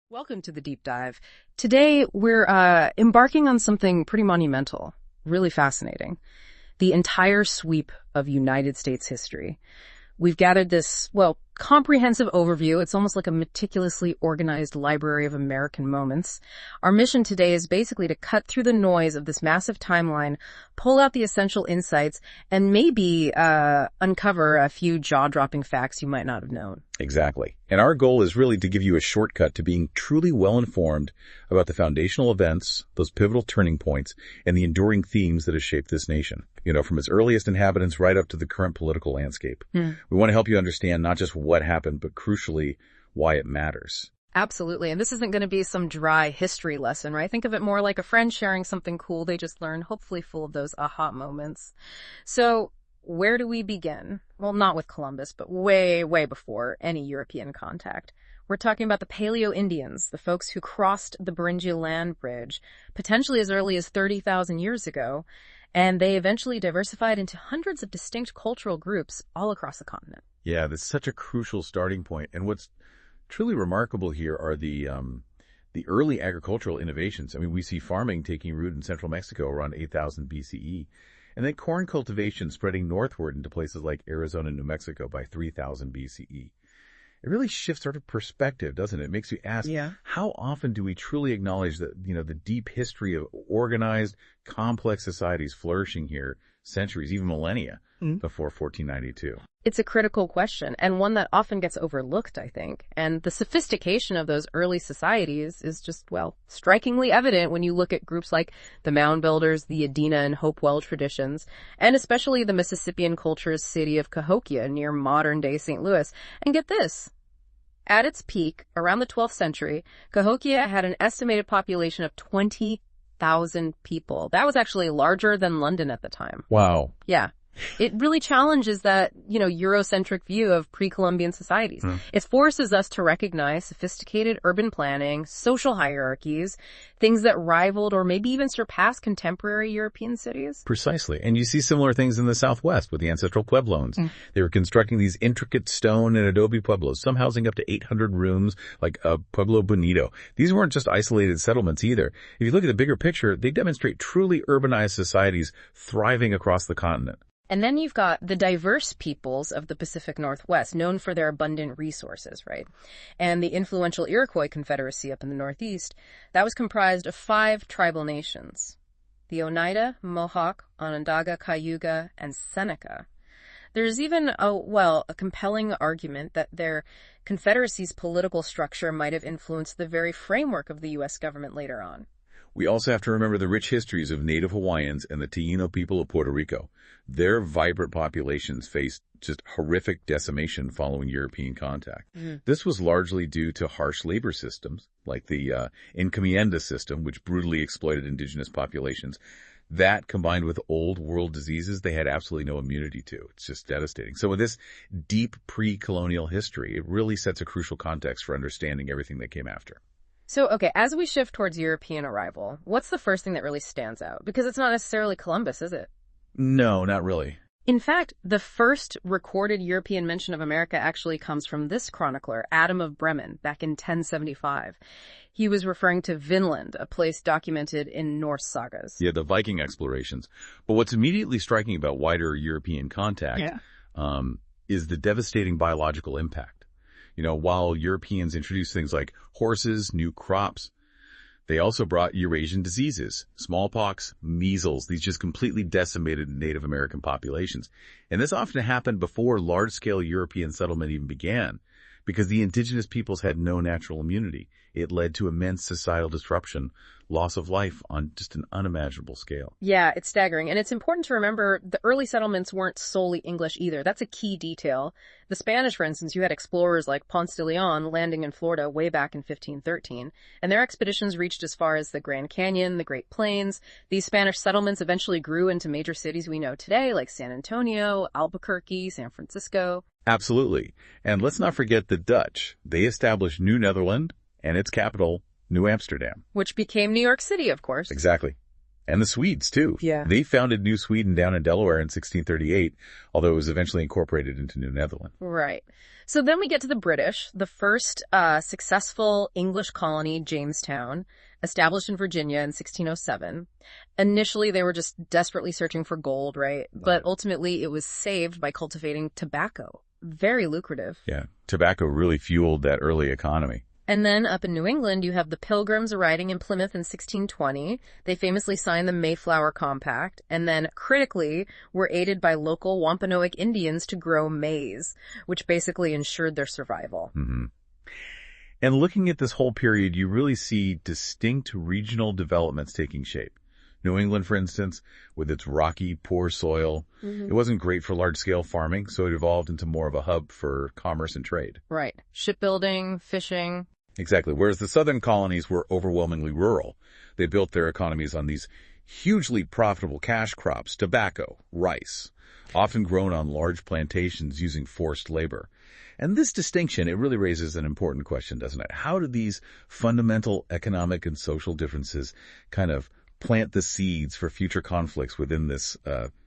Welcome to the deep dive. Today, we're embarking on something pretty monumental, really fascinating. The entire sweep of United States history. We've gathered this, comprehensive overview. It's almost like a meticulously organized library of American moments. Our mission today is basically to cut through the noise of this massive timeline, pull out the essential insights, and maybe uncover a few jaw-dropping facts you might not have known. Exactly. And our goal is really to give you a shortcut to being truly well-informed about the foundational events, those pivotal turning points, and the enduring themes that have shaped this nation. From its earliest inhabitants right up to the current political landscape. We want to help you understand not just what happened, but crucially, why it matters. Absolutely. And this isn't going to be some dry history lesson, right? Think of it more like a friend sharing something cool they just learned, hopefully full of those aha moments. So where do we begin? Well, not with Columbus, but way, way before any European contact. We're talking about the Paleo-Indians, the folks who crossed the Beringia land bridge, potentially as early as 30,000 years ago, and they eventually diversified into hundreds of distinct cultural groups all across the continent. Yeah, that's such a crucial starting point. And what's truly remarkable here are the early agricultural innovations. I mean, we see farming taking root in central Mexico around 8,000 BCE, and then corn cultivation spreading northward into places like Arizona and New Mexico by 3,000 BCE. It really shifts sort of perspective, doesn't it? It makes you ask, how often do we truly acknowledge that, the deep history of organized, complex societies flourishing here centuries, even millennia before 1492? It's a critical question, and one that often gets overlooked, I think. And the sophistication of those early societies is just, strikingly evident when you look at groups like the Mound Builders, the Adena and Hopewell traditions, and especially the Mississippian culture's city of Cahokia near modern-day St. Louis. And get this. At its peak, around the 12th century, Cahokia had an estimated population of 20,000 people. That was actually larger than London at the time. Wow. Yeah. It really challenges that, Eurocentric view of pre-Columbian societies. It forces us to recognize sophisticated urban planning, social hierarchies, things that rivaled or maybe even surpassed contemporary European cities. Precisely. And you see similar things in the Southwest with the ancestral Pueblones. They were constructing these intricate stone and adobe pueblos, some housing up to 800 rooms, like Pueblo Bonito. These weren't just isolated settlements either. If you look at the bigger picture, they demonstrate truly urbanized societies thriving across the continent. And then you've got the diverse peoples of the Pacific Northwest, known for their abundant resources, right? And the influential Iroquois Confederacy up in the Northeast, that was comprised of 5 tribal nations: the Oneida, Mohawk, Onondaga, Cayuga, and Seneca. There's even a compelling argument that their confederacy's political structure might have influenced the very framework of the U.S. government later on. We also have to remember the rich histories of Native Hawaiians and the Taino people of Puerto Rico. Their vibrant populations faced just horrific decimation following European contact. This was largely due to harsh labor systems, like the encomienda system, which brutally exploited indigenous populations. That, combined with old world diseases, they had absolutely no immunity to. It's just devastating. So with this deep pre-colonial history, it really sets a crucial context for understanding everything that came after. So, okay, as we shift towards European arrival, what's the first thing that really stands out? Because it's not necessarily Columbus, is it? No, not really. In fact, the first recorded European mention of America actually comes from this chronicler, Adam of Bremen, back in 1075. He was referring to Vinland, a place documented in Norse sagas. Yeah, the Viking explorations. But what's immediately striking about wider European contact is the devastating biological impact. While Europeans introduced things like horses, new crops, they also brought Eurasian diseases, smallpox, measles. These just completely decimated Native American populations. And this often happened before large-scale European settlement even began, because the indigenous peoples had no natural immunity. It led to immense societal disruption, loss of life on just an unimaginable scale. Yeah, it's staggering. And it's important to remember the early settlements weren't solely English either. That's a key detail. The Spanish, for instance, you had explorers like Ponce de Leon landing in Florida way back in 1513. And their expeditions reached as far as the Grand Canyon, the Great Plains. These Spanish settlements eventually grew into major cities we know today, like San Antonio, Albuquerque, San Francisco. Absolutely. And let's not forget the Dutch. They established New Netherland and its capital, New Amsterdam. Which became New York City, of course. Exactly. And the Swedes, too. Yeah. They founded New Sweden down in Delaware in 1638, although it was eventually incorporated into New Netherland. Right. So then we get to the British, the first successful English colony, Jamestown, established in Virginia in 1607. Initially, they were just desperately searching for gold, right? But ultimately, it was saved by cultivating tobacco. Very lucrative. Yeah. Tobacco really fueled that early economy. And then up in New England, you have the Pilgrims arriving in Plymouth in 1620. They famously signed the Mayflower Compact, and then critically were aided by local Wampanoag Indians to grow maize, which basically ensured their survival. Mm-hmm. And looking at this whole period, you really see distinct regional developments taking shape. New England, for instance, with its rocky, poor soil, it wasn't great for large-scale farming, so it evolved into more of a hub for commerce and trade. Right. Shipbuilding, fishing. Exactly. Whereas the southern colonies were overwhelmingly rural. They built their economies on these hugely profitable cash crops, tobacco, rice, often grown on large plantations using forced labor. And this distinction, it really raises an important question, doesn't it? How do these fundamental economic and social differences kind of plant the seeds for future conflicts within this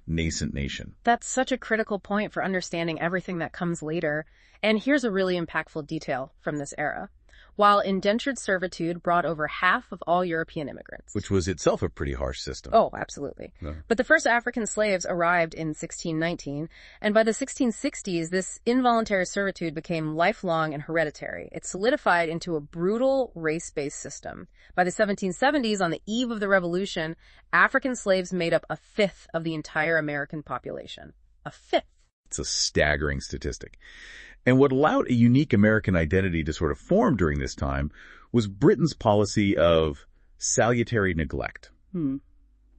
nascent nation? That's such a critical point for understanding everything that comes later. And here's a really impactful detail from this era. While indentured servitude brought over half of all European immigrants. Which was itself a pretty harsh system. Oh, absolutely. Yeah. But the first African slaves arrived in 1619, and by the 1660s, this involuntary servitude became lifelong and hereditary. It solidified into a brutal race-based system. By the 1770s, on the eve of the Revolution, African slaves made up a fifth of the entire American population. A fifth. It's a staggering statistic. And what allowed a unique American identity to sort of form during this time was Britain's policy of salutary neglect.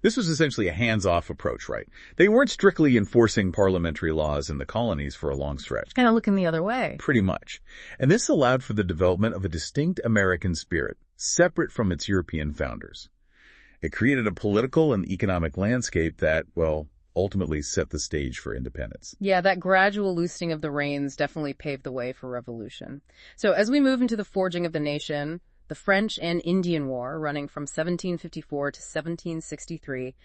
This was essentially a hands-off approach, right? They weren't strictly enforcing parliamentary laws in the colonies for a long stretch. Kind of looking the other way. Pretty much. And this allowed for the development of a distinct American spirit, separate from its European founders. It created a political and economic landscape that, well, ultimately set the stage for independence. Yeah, that gradual loosening of the reins definitely paved the way for revolution. So as we move into the forging of the nation, the French and Indian War, running from 1754 to 1763,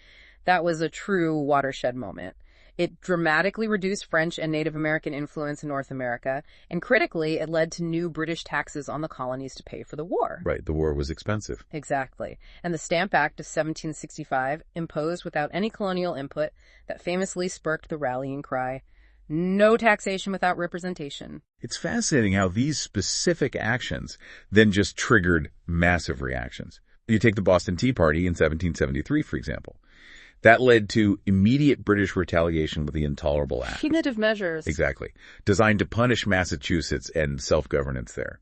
that was a true watershed moment. It dramatically reduced French and Native American influence in North America, and critically, it led to new British taxes on the colonies to pay for the war. Right, the war was expensive. Exactly. And the Stamp Act of 1765, imposed without any colonial input, that famously sparked the rallying cry, "No taxation without representation." It's fascinating how these specific actions then just triggered massive reactions. You take the Boston Tea Party in 1773, for example. That led to immediate British retaliation with the Intolerable Act. Punitive measures. Exactly. Designed to punish Massachusetts and self-governance there.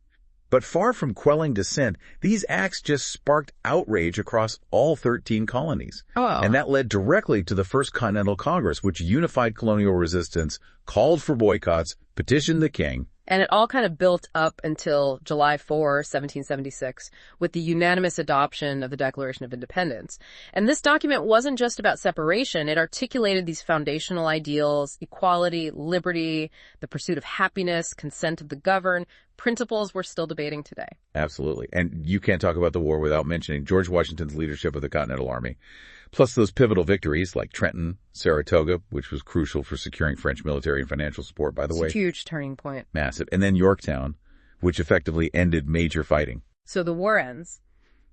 But far from quelling dissent, these acts just sparked outrage across all 13 colonies. Oh. And that led directly to the First Continental Congress, which unified colonial resistance, called for boycotts, petitioned the king. And it all kind of built up until July 4, 1776, with the unanimous adoption of the Declaration of Independence. And this document wasn't just about separation. It articulated these foundational ideals: equality, liberty, the pursuit of happiness, consent of the governed, principles we're still debating today. Absolutely. And you can't talk about the war without mentioning George Washington's leadership of the Continental Army, plus those pivotal victories like Trenton, Saratoga, which was crucial for securing French military and financial support, by the way. It's a huge turning point. Massive. And then Yorktown, which effectively ended major fighting. So the war ends,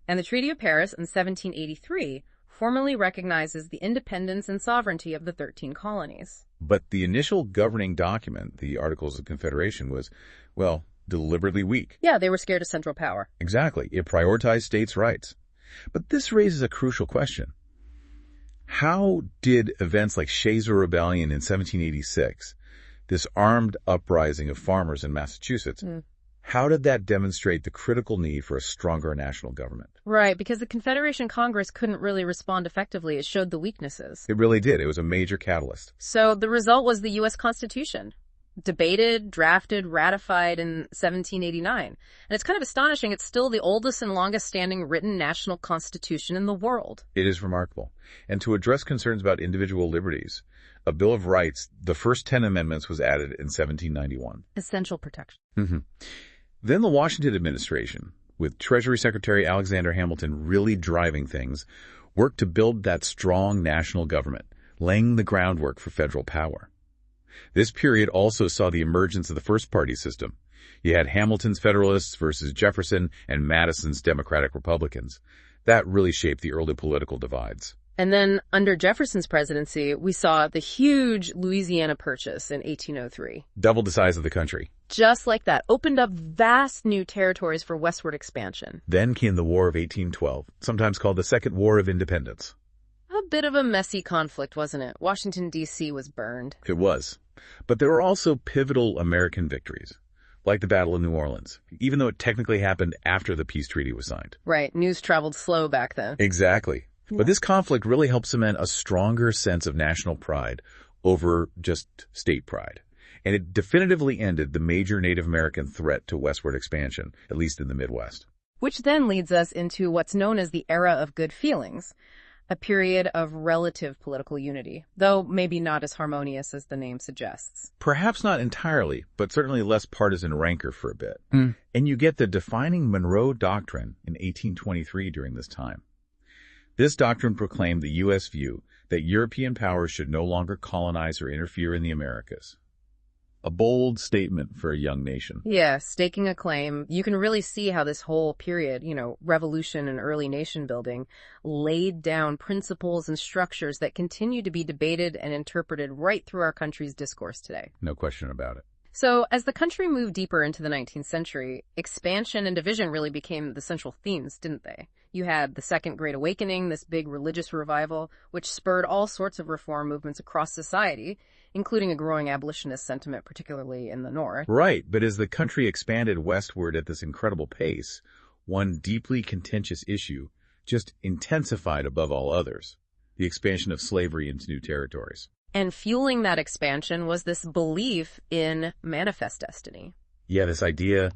and the Treaty of Paris in 1783 formally recognizes the independence and sovereignty of the 13 colonies. But the initial governing document, the Articles of Confederation, was, well, deliberately weak. Yeah, they were scared of central power. Exactly. It prioritized states' rights. But this raises a crucial question. How did events like Shays' Rebellion in 1786, this armed uprising of farmers in Massachusetts, how did that demonstrate the critical need for a stronger national government? Right, because the Confederation Congress couldn't really respond effectively. It showed the weaknesses. It really did. It was a major catalyst. So the result was the U.S. Constitution. Debated, drafted, ratified in 1789. And it's kind of astonishing. It's still the oldest and longest standing written national constitution in the world. It is remarkable. And to address concerns about individual liberties, a Bill of Rights, the first 10 amendments, was added in 1791. Essential protection. Then the Washington administration, with Treasury Secretary Alexander Hamilton really driving things, worked to build that strong national government, laying the groundwork for federal power. This period also saw the emergence of the first-party system. You had Hamilton's Federalists versus Jefferson and Madison's Democratic Republicans. That really shaped the early political divides. And then, under Jefferson's presidency, we saw the huge Louisiana Purchase in 1803. Doubled the size of the country. Just like that, opened up vast new territories for westward expansion. Then came the War of 1812, sometimes called the Second War of Independence. A bit of a messy conflict, wasn't it? Washington, D.C. was burned. It was. But there were also pivotal American victories, like the Battle of New Orleans, even though it technically happened after the peace treaty was signed. Right. News traveled slow back then. Exactly. But this conflict really helped cement a stronger sense of national pride over just state pride. And it definitively ended the major Native American threat to westward expansion, at least in the Midwest. Which then leads us into what's known as the Era of Good Feelings, a period of relative political unity, though maybe not as harmonious as the name suggests. Perhaps not entirely, but certainly less partisan rancor for a bit. And you get the defining Monroe Doctrine in 1823 during this time. This doctrine proclaimed the U.S. view that European powers should no longer colonize or interfere in the Americas. A bold statement for a young nation. Yeah, staking a claim. You can really see how this whole period, revolution and early nation building, laid down principles and structures that continue to be debated and interpreted right through our country's discourse today. No question about it. So, as the country moved deeper into the 19th century, expansion and division really became the central themes, didn't they? You had the Second Great Awakening, this big religious revival, which spurred all sorts of reform movements across society, including a growing abolitionist sentiment, particularly in the North. Right, but as the country expanded westward at this incredible pace, one deeply contentious issue just intensified above all others: the expansion of slavery into new territories. And fueling that expansion was this belief in manifest destiny. Yeah, this idea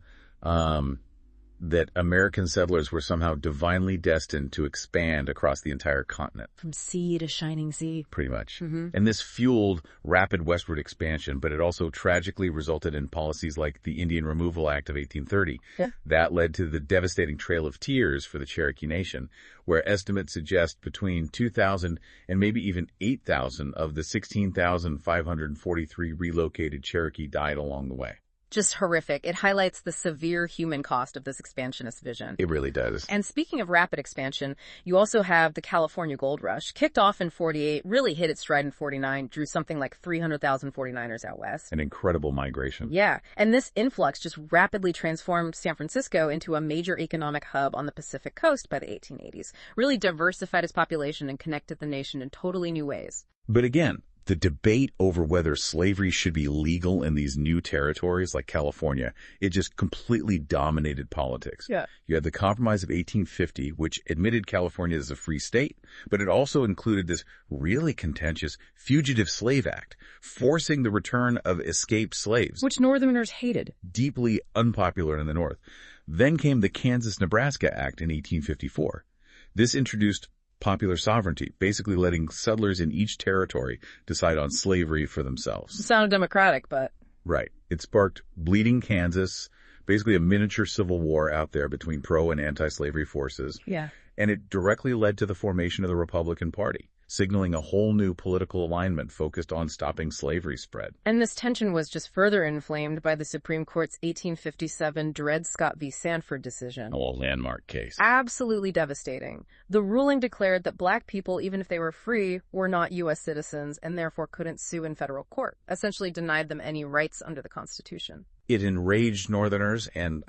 that American settlers were somehow divinely destined to expand across the entire continent. From sea to shining sea. Pretty much. And this fueled rapid westward expansion, but it also tragically resulted in policies like the Indian Removal Act of 1830. Yeah. That led to the devastating Trail of Tears for the Cherokee Nation, where estimates suggest between 2,000 and maybe even 8,000 of the 16,543 relocated Cherokee died along the way. Just horrific. It highlights the severe human cost of this expansionist vision. It really does. And speaking of rapid expansion, you also have the California Gold Rush. Kicked off in 48, really hit its stride in 49, drew something like 300,000 49ers out west. An incredible migration. Yeah. And this influx just rapidly transformed San Francisco into a major economic hub on the Pacific coast by the 1880s. Really diversified its population and connected the nation in totally new ways. But again, the debate over whether slavery should be legal in these new territories like California, it just completely dominated politics. Yeah. You had the Compromise of 1850, which admitted California as a free state, but it also included this really contentious Fugitive Slave Act, forcing the return of escaped slaves. Which Northerners hated. Deeply unpopular in the North. Then came the Kansas-Nebraska Act in 1854. This introduced popular sovereignty, basically letting settlers in each territory decide on slavery for themselves. It sounded democratic, but... Right. It sparked Bleeding Kansas, basically a miniature civil war out there between pro- and anti-slavery forces. Yeah. And it directly led to the formation of the Republican Party, signaling a whole new political alignment focused on stopping slavery spread. And this tension was just further inflamed by the Supreme Court's 1857 Dred Scott v. Sanford decision. Oh, a landmark case. Absolutely devastating. The ruling declared that black people, even if they were free, were not U.S. citizens and therefore couldn't sue in federal court, essentially denied them any rights under the Constitution. It enraged Northerners, and,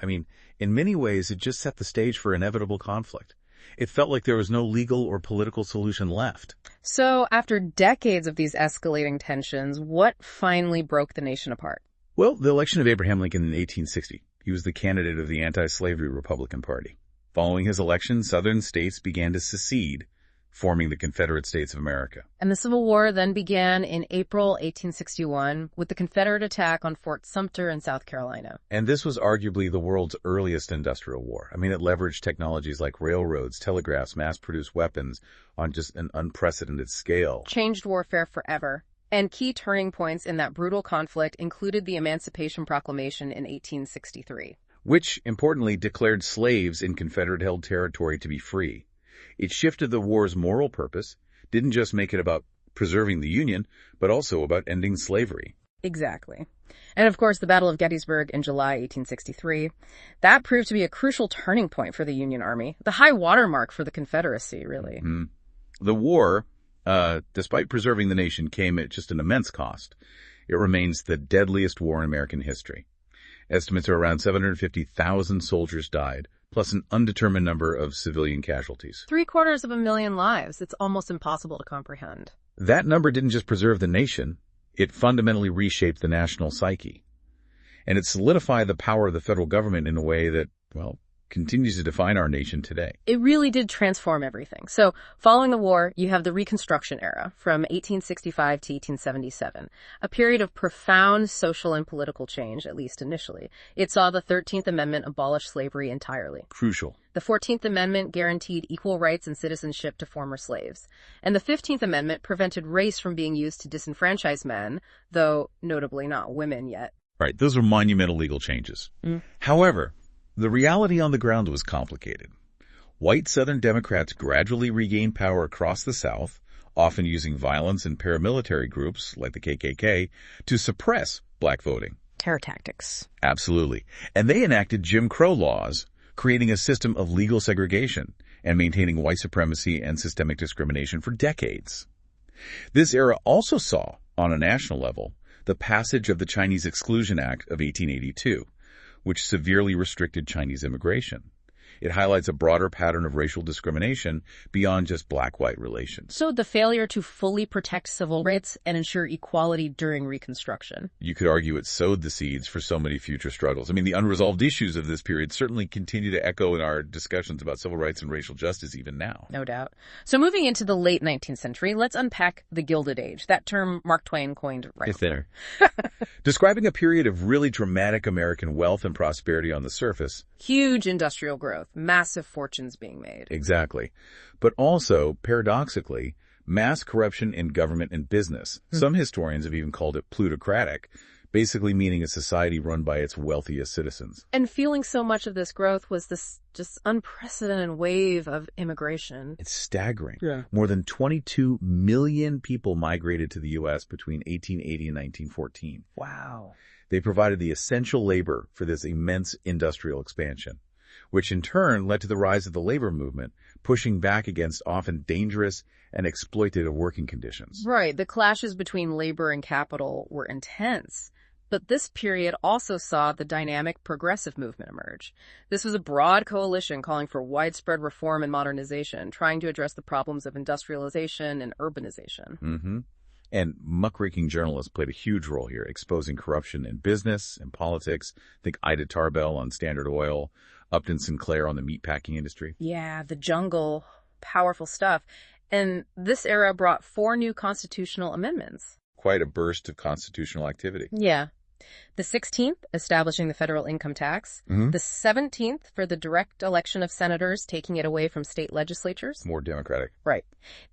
in many ways, it just set the stage for inevitable conflict. It felt like there was no legal or political solution left. So, after decades of these escalating tensions, what finally broke the nation apart? Well, the election of Abraham Lincoln in 1860. He was the candidate of the anti-slavery Republican Party. Following his election, Southern states began to secede, forming the Confederate States of America. And the Civil War then began in April 1861 with the Confederate attack on Fort Sumter in South Carolina. And this was arguably the world's earliest industrial war. It leveraged technologies like railroads, telegraphs, mass-produced weapons on just an unprecedented scale. Changed warfare forever. And key turning points in that brutal conflict included the Emancipation Proclamation in 1863. Which, importantly, declared slaves in Confederate-held territory to be free. It shifted the war's moral purpose, didn't just make it about preserving the Union, but also about ending slavery. Exactly. And of course, the Battle of Gettysburg in July 1863, that proved to be a crucial turning point for the Union Army, the high watermark for the Confederacy, really. Mm-hmm. The war, despite preserving the nation, came at just an immense cost. It remains the deadliest war in American history. Estimates are around 750,000 soldiers died, plus an undetermined number of civilian casualties. 750,000 lives. It's almost impossible to comprehend. That number didn't just preserve the nation, it fundamentally reshaped the national psyche. And it solidified the power of the federal government in a way that, well, continues to define our nation today. It really did transform everything. So, following the war, you have the Reconstruction era from 1865 to 1877, a period of profound social and political change, at least initially. It saw the 13th Amendment abolish slavery entirely. Crucial. The 14th Amendment guaranteed equal rights and citizenship to former slaves. And the 15th Amendment prevented race from being used to disenfranchise men, though notably not women yet. Right, those were monumental legal changes. However, the reality on the ground was complicated. White Southern Democrats gradually regained power across the South, often using violence and paramilitary groups, like the KKK, to suppress black voting. Terror tactics. Absolutely. And they enacted Jim Crow laws, creating a system of legal segregation and maintaining white supremacy and systemic discrimination for decades. This era also saw, on a national level, the passage of the Chinese Exclusion Act of 1882, which severely restricted Chinese immigration. It highlights a broader pattern of racial discrimination beyond just black-white relations. So the failure to fully protect civil rights and ensure equality during Reconstruction. You could argue it sowed the seeds for so many future struggles. I mean, the unresolved issues of this period certainly continue to echo in our discussions about civil rights and racial justice even now. No doubt. So moving into the late 19th century, let's unpack the Gilded Age, that term Mark Twain coined right. It's there. Describing a period of really dramatic American wealth and prosperity on the surface. Huge industrial growth, massive fortunes being made. Exactly. But also, paradoxically, mass corruption in government and business. Some historians have even called it plutocratic, basically meaning a society run by its wealthiest citizens. And fueling so much of this growth was this just unprecedented wave of immigration. It's staggering. Yeah. More than 22 million people migrated to the U.S. between 1880 and 1914. Wow. They provided the essential labor for this immense industrial expansion, which in turn led to the rise of the labor movement, pushing back against often dangerous and exploitative working conditions. Right. The clashes between labor and capital were intense. But this period also saw the dynamic progressive movement emerge. This was a broad coalition calling for widespread reform and modernization, trying to address the problems of industrialization and urbanization. Mm-hmm. And muckraking journalists played a huge role here, exposing corruption in business and politics. Think Ida Tarbell on Standard Oil, Upton Sinclair on the meatpacking industry. Yeah, the jungle. Powerful stuff. And this era brought 4 new constitutional amendments. Quite a burst of constitutional activity. Yeah. The 16th, establishing the federal income tax. Mm-hmm. The 17th, for the direct election of senators, taking it away from state legislatures. More democratic. Right.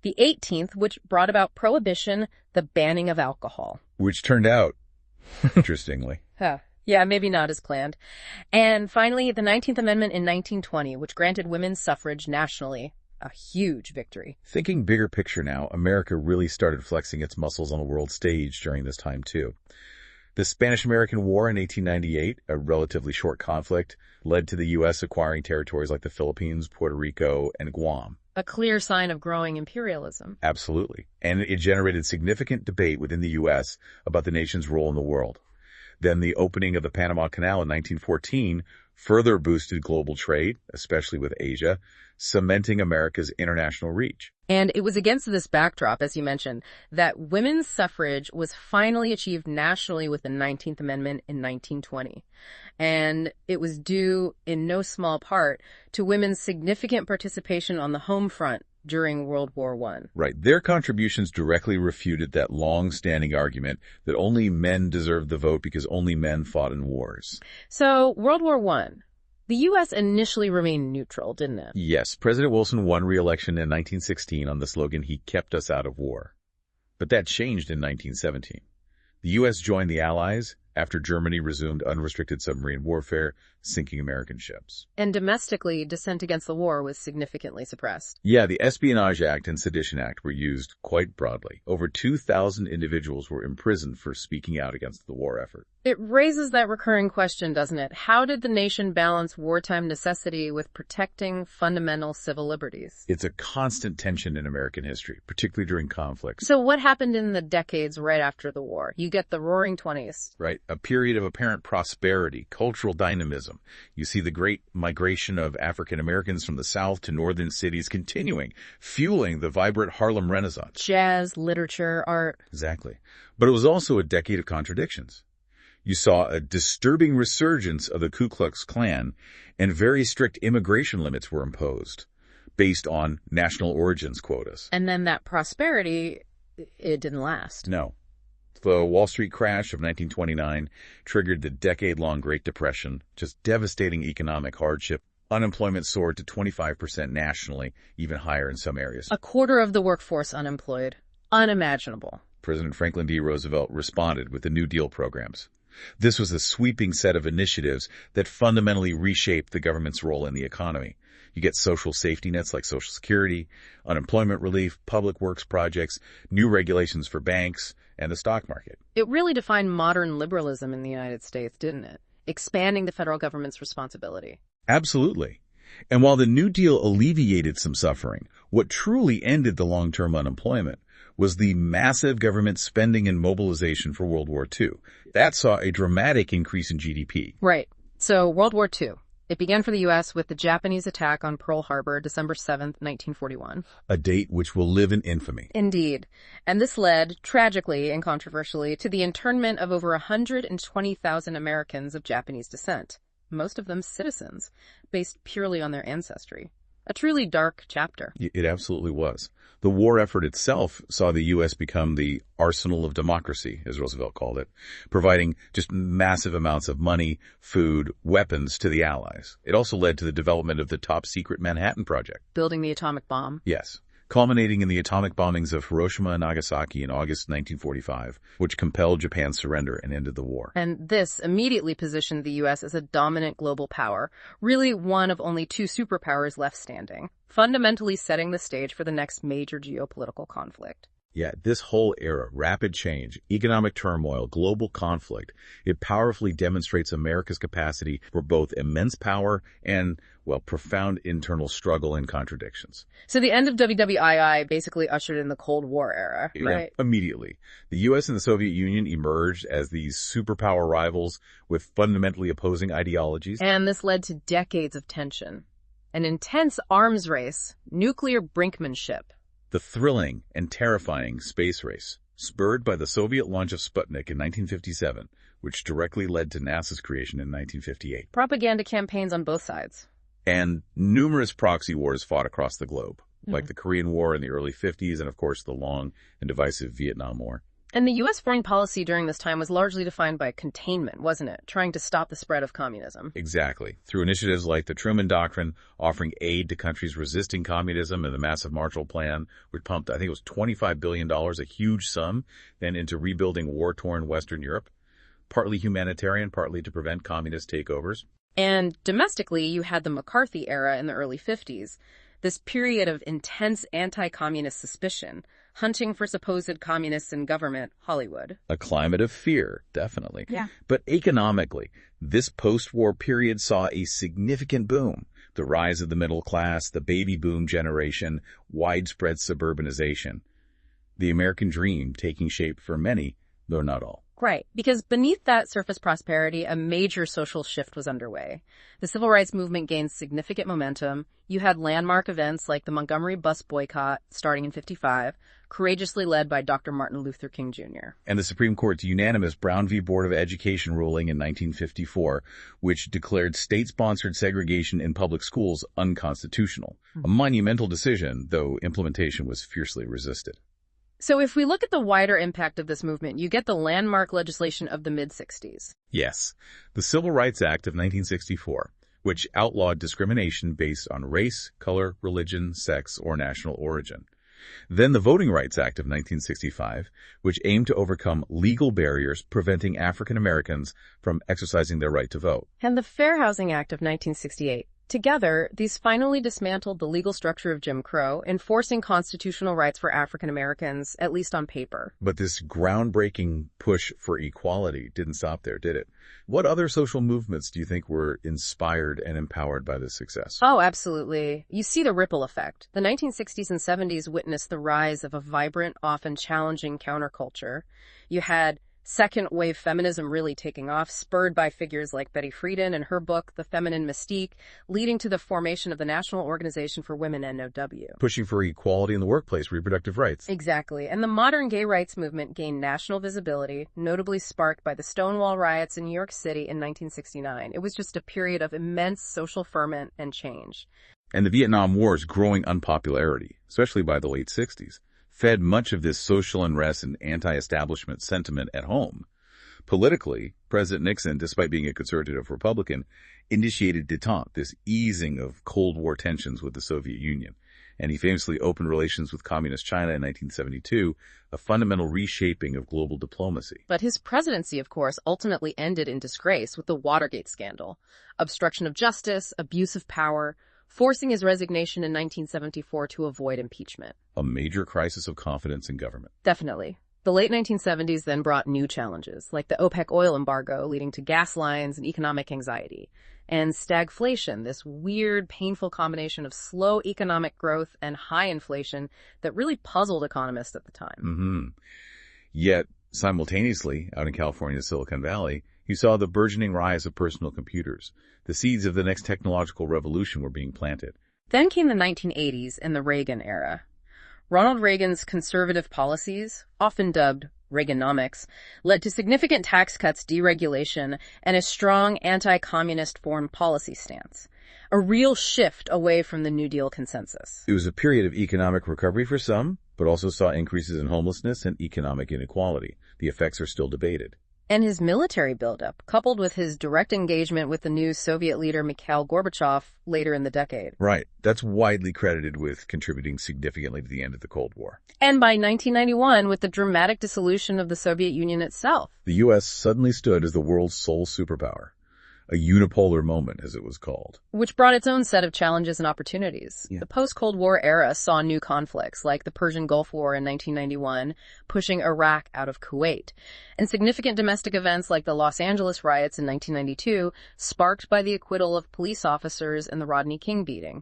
The 18th, which brought about prohibition, the banning of alcohol. Which turned out, interestingly. Yeah, maybe not as planned. And finally, the 19th Amendment in 1920, which granted women's suffrage nationally. A huge victory. Thinking bigger picture now, America really started flexing its muscles on the world stage during this time too. The Spanish-American War in 1898, a relatively short conflict, led to the U.S. acquiring territories like the Philippines, Puerto Rico, and Guam. A clear sign of growing imperialism. Absolutely. And it generated significant debate within the U.S. about the nation's role in the world. Then the opening of the Panama Canal in 1914 further boosted global trade, especially with Asia, cementing America's international reach. And it was against this backdrop, as you mentioned, that women's suffrage was finally achieved nationally with the 19th Amendment in 1920. And it was due, in no small part, to women's significant participation on the home front during World War I. Right. Their contributions directly refuted that long-standing argument that only men deserved the vote because only men fought in wars. So, World War I. The U.S. initially remained neutral, didn't it? Yes. President Wilson won re-election in 1916 on the slogan, "He kept us out of war." But that changed in 1917. The U.S. joined the Allies after Germany resumed unrestricted submarine warfare, sinking American ships. And domestically, dissent against the war was significantly suppressed. Yeah, the Espionage Act and Sedition Act were used quite broadly. Over 2,000 individuals were imprisoned for speaking out against the war effort. It raises that recurring question, doesn't it? How did the nation balance wartime necessity with protecting fundamental civil liberties? It's a constant tension in American history, particularly during conflicts. So what happened in the decades right after the war? You get the Roaring '20s. Right, a period of apparent prosperity, cultural dynamism. You see the great migration of African Americans from the South to northern cities continuing, fueling the vibrant Harlem Renaissance. Jazz, literature, art. Exactly. But it was also a decade of contradictions. You saw a disturbing resurgence of the Ku Klux Klan, and very strict immigration limits were imposed based on national origins quotas. And then that prosperity, it didn't last. No. The Wall Street crash of 1929 triggered the decade-long Great Depression, just devastating economic hardship. Unemployment soared to 25% nationally, even higher in some areas. A quarter of the workforce unemployed. Unimaginable. President Franklin D. Roosevelt responded with the New Deal programs. This was a sweeping set of initiatives that fundamentally reshaped the government's role in the economy. You get social safety nets like Social Security, unemployment relief, public works projects, new regulations for banks, and the stock market. It really defined modern liberalism in the United States, didn't it? Expanding the federal government's responsibility. Absolutely. And while the New Deal alleviated some suffering, what truly ended the long-term unemployment was the massive government spending and mobilization for World War II. That saw a dramatic increase in GDP. Right. So World War II. It began for the U.S. with the Japanese attack on Pearl Harbor, December 7th, 1941. A date which will live in infamy. Indeed. And this led, tragically and controversially, to the internment of over 120,000 Americans of Japanese descent, most of them citizens, based purely on their ancestry. A truly dark chapter. It absolutely was. The war effort itself saw the U.S. become the arsenal of democracy, as Roosevelt called it, providing just massive amounts of money, food, weapons to the Allies. It also led to the development of the top-secret Manhattan Project. Building the atomic bomb. Yes. Culminating in the atomic bombings of Hiroshima and Nagasaki in August 1945, which compelled Japan's surrender and ended the war. And this immediately positioned the U.S. as a dominant global power, really one of only two superpowers left standing, fundamentally setting the stage for the next major geopolitical conflict. Yeah, this whole era, rapid change, economic turmoil, global conflict, it powerfully demonstrates America's capacity for both immense power and, well, profound internal struggle and contradictions. So the end of WWII basically ushered in the Cold War era, right? Yeah, immediately. The U.S. and the Soviet Union emerged as these superpower rivals with fundamentally opposing ideologies. And this led to decades of tension. An intense arms race, nuclear brinkmanship. The thrilling and terrifying space race, spurred by the Soviet launch of Sputnik in 1957, which directly led to NASA's creation in 1958. Propaganda campaigns on both sides. And numerous proxy wars fought across the globe, like the Korean War in the early 50s and, of course, the long and divisive Vietnam War. And the U.S. foreign policy during this time was largely defined by containment, wasn't it? Trying to stop the spread of communism. Exactly. Through initiatives like the Truman Doctrine, offering aid to countries resisting communism, and the massive Marshall Plan, which pumped, I think it was $25 billion, a huge sum, then into rebuilding war-torn Western Europe. Partly humanitarian, partly to prevent communist takeovers. And domestically, you had the McCarthy era in the early 50s. This period of intense anti-communist suspicion, hunting for supposed communists in government, Hollywood. A climate of fear, definitely. Yeah. But economically, this post-war period saw a significant boom. The rise of the middle class, the baby boom generation, widespread suburbanization. The American dream taking shape for many, though not all. Right, because beneath that surface prosperity, a major social shift was underway. The civil rights movement gained significant momentum. You had landmark events like the Montgomery bus boycott, starting in '55, courageously led by Dr. Martin Luther King Jr. And the Supreme Court's unanimous Brown v. Board of Education ruling in 1954, which declared state-sponsored segregation in public schools unconstitutional. A monumental decision, though implementation was fiercely resisted. So if we look at the wider impact of this movement, you get the landmark legislation of the mid-'60s. Yes, the Civil Rights Act of 1964, which outlawed discrimination based on race, color, religion, sex, or national origin. Then the Voting Rights Act of 1965, which aimed to overcome legal barriers preventing African Americans from exercising their right to vote. And the Fair Housing Act of 1968. Together, these finally dismantled the legal structure of Jim Crow, enforcing constitutional rights for African Americans, at least on paper. But this groundbreaking push for equality didn't stop there, did it? What other social movements do you think were inspired and empowered by this success? Oh, absolutely. You see the ripple effect. The 1960s and 70s witnessed the rise of a vibrant, often challenging counterculture. You had second wave feminism really taking off, spurred by figures like Betty Friedan and her book, The Feminine Mystique, leading to the formation of the National Organization for Women, NOW. Pushing for equality in the workplace, reproductive rights. Exactly. And the modern gay rights movement gained national visibility, notably sparked by the Stonewall riots in New York City in 1969. It was just a period of immense social ferment and change. And the Vietnam War's growing unpopularity, especially by the late 60s, fed much of this social unrest and anti-establishment sentiment at home. Politically, President Nixon, despite being a conservative Republican, initiated détente, this easing of Cold War tensions with the Soviet Union. And he famously opened relations with Communist China in 1972, a fundamental reshaping of global diplomacy. But his presidency, of course, ultimately ended in disgrace with the Watergate scandal. Obstruction of justice, abuse of power, forcing his resignation in 1974 to avoid impeachment. A major crisis of confidence in government. Definitely. The late 1970s then brought new challenges, like the OPEC oil embargo leading to gas lines and economic anxiety, and stagflation, this weird, painful combination of slow economic growth and high inflation that really puzzled economists at the time. Yet, simultaneously, out in California's Silicon Valley, you saw the burgeoning rise of personal computers. The seeds of the next technological revolution were being planted. Then came the 1980s and the Reagan era. Ronald Reagan's conservative policies, often dubbed Reaganomics, led to significant tax cuts, deregulation, and a strong anti-communist foreign policy stance. A real shift away from the New Deal consensus. It was a period of economic recovery for some, but also saw increases in homelessness and economic inequality. The effects are still debated. And his military buildup, coupled with his direct engagement with the new Soviet leader Mikhail Gorbachev later in the decade. Right. That's widely credited with contributing significantly to the end of the Cold War. And by 1991, with the dramatic dissolution of the Soviet Union itself. The U.S. suddenly stood as the world's sole superpower. A unipolar moment, as it was called. Which brought its own set of challenges and opportunities. Yeah. The post-Cold War era saw new conflicts, like the Persian Gulf War in 1991, pushing Iraq out of Kuwait, and significant domestic events like the Los Angeles riots in 1992, sparked by the acquittal of police officers in the Rodney King beating.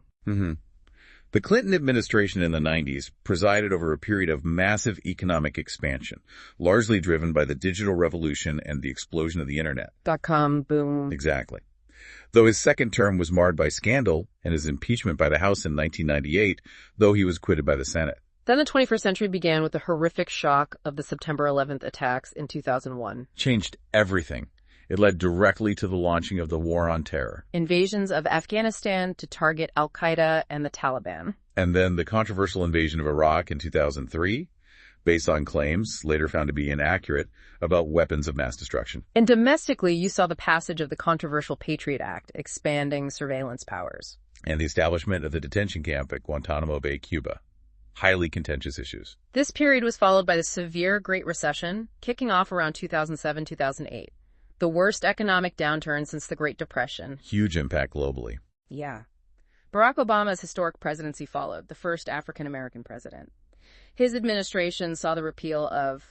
The Clinton administration in the 90s presided over a period of massive economic expansion, largely driven by the digital revolution and the explosion of the internet. .com boom. Exactly. Though his second term was marred by scandal and his impeachment by the House in 1998, though he was acquitted by the Senate. Then the 21st century began with the horrific shock of the September 11th attacks in 2001. Changed everything. It led directly to the launching of the War on Terror. Invasions of Afghanistan to target al-Qaeda and the Taliban. And then the controversial invasion of Iraq in 2003, based on claims, later found to be inaccurate, about weapons of mass destruction. And domestically, you saw the passage of the controversial Patriot Act, expanding surveillance powers. And the establishment of the detention camp at Guantanamo Bay, Cuba. Highly contentious issues. This period was followed by the severe Great Recession, kicking off around 2007-2008. The worst economic downturn since the Great Depression. Huge impact globally. Yeah. Barack Obama's historic presidency followed, the first African-American president. His administration saw the repeal of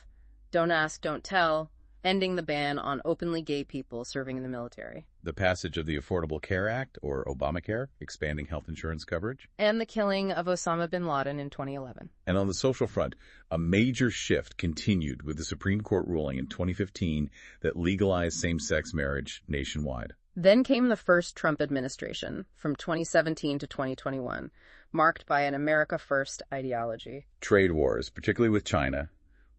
Don't Ask, Don't Tell, ending the ban on openly gay people serving in the military. The passage of the Affordable Care Act, or Obamacare, expanding health insurance coverage. And the killing of Osama bin Laden in 2011. And on the social front, a major shift continued with the Supreme Court ruling in 2015 that legalized same-sex marriage nationwide. Then came the first Trump administration, from 2017 to 2021, marked by an America First ideology. Trade wars, particularly with China,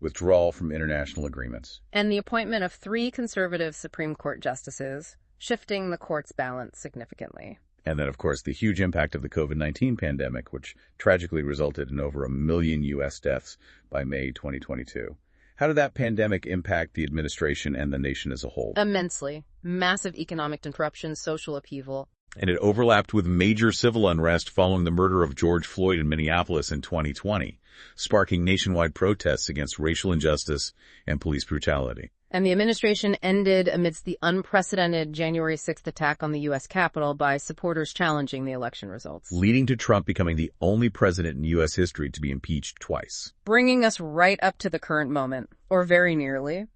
withdrawal from international agreements. And the appointment of 3 conservative Supreme Court justices, shifting the court's balance significantly. And then, of course, the huge impact of the COVID-19 pandemic, which tragically resulted in over 1 million U.S. deaths by May 2022. How did that pandemic impact the administration and the nation as a whole? Immensely. Massive economic disruption, social upheaval. And it overlapped with major civil unrest following the murder of George Floyd in Minneapolis in 2020. sparking nationwide protests against racial injustice and police brutality. And the administration ended amidst the unprecedented January 6th attack on the U.S. Capitol by supporters challenging the election results, leading to Trump becoming the only president in U.S. history to be impeached twice. Bringing us right up to the current moment, or very nearly.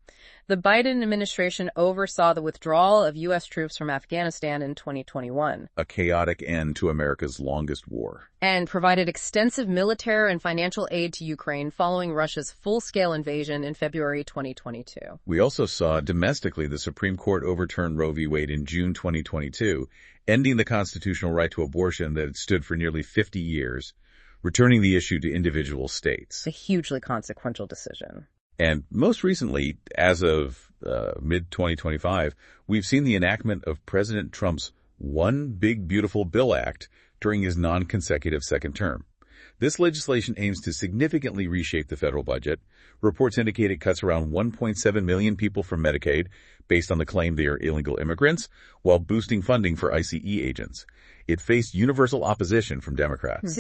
The Biden administration oversaw the withdrawal of U.S. troops from Afghanistan in 2021. A chaotic end to America's longest war. And provided extensive military and financial aid to Ukraine following Russia's full-scale invasion in February 2022. We also saw domestically the Supreme Court overturn Roe v. Wade in June 2022, ending the constitutional right to abortion that had stood for nearly 50 years, returning the issue to individual states. A hugely consequential decision. And most recently, as of mid-2025, we've seen the enactment of President Trump's One Big Beautiful Bill Act during his non-consecutive second term. This legislation aims to significantly reshape the federal budget. Reports indicate it cuts around 1.7 million people from Medicaid, based on the claim they are illegal immigrants, while boosting funding for ICE agents. It faced universal opposition from Democrats.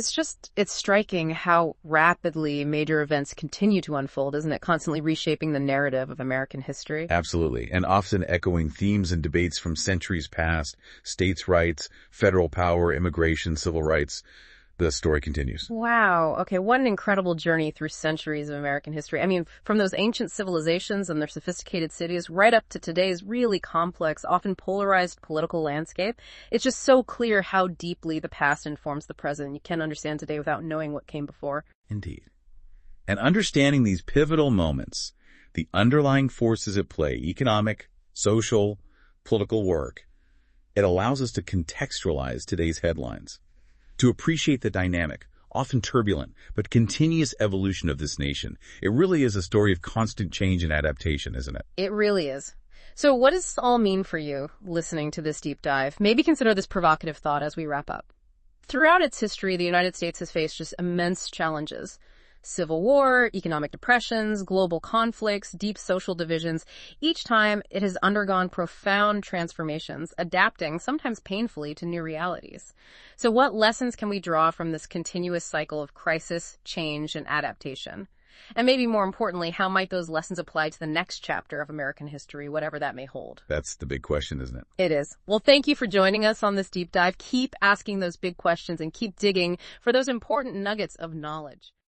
It's striking how rapidly major events continue to unfold, isn't it? Constantly reshaping the narrative of American history. Absolutely, and often echoing themes and debates from centuries past: states' rights, federal power, immigration, civil rights. The story continues. Wow. Okay, what an incredible journey through centuries of American history. I mean, from those ancient civilizations and their sophisticated cities right up to today's really complex, often polarized political landscape. It's just so clear how deeply the past informs the present. You can't understand today without knowing what came before. Indeed. And understanding these pivotal moments, the underlying forces at play, economic, social, political work, it allows us to contextualize today's headlines, to appreciate the dynamic, often turbulent, but continuous evolution of this nation. It really is a story of constant change and adaptation, isn't it? It really is. So what does this all mean for you, listening to this deep dive? Maybe consider this provocative thought as we wrap up. Throughout its history, the United States has faced just immense challenges. Civil war, economic depressions, global conflicts, deep social divisions. Each time, it has undergone profound transformations, adapting, sometimes painfully, to new realities. So what lessons can we draw from this continuous cycle of crisis, change, and adaptation? And maybe more importantly, how might those lessons apply to the next chapter of American history, whatever that may hold? That's the big question, isn't it? It is. Well, thank you for joining us on this deep dive. Keep asking those big questions and keep digging for those important nuggets of knowledge.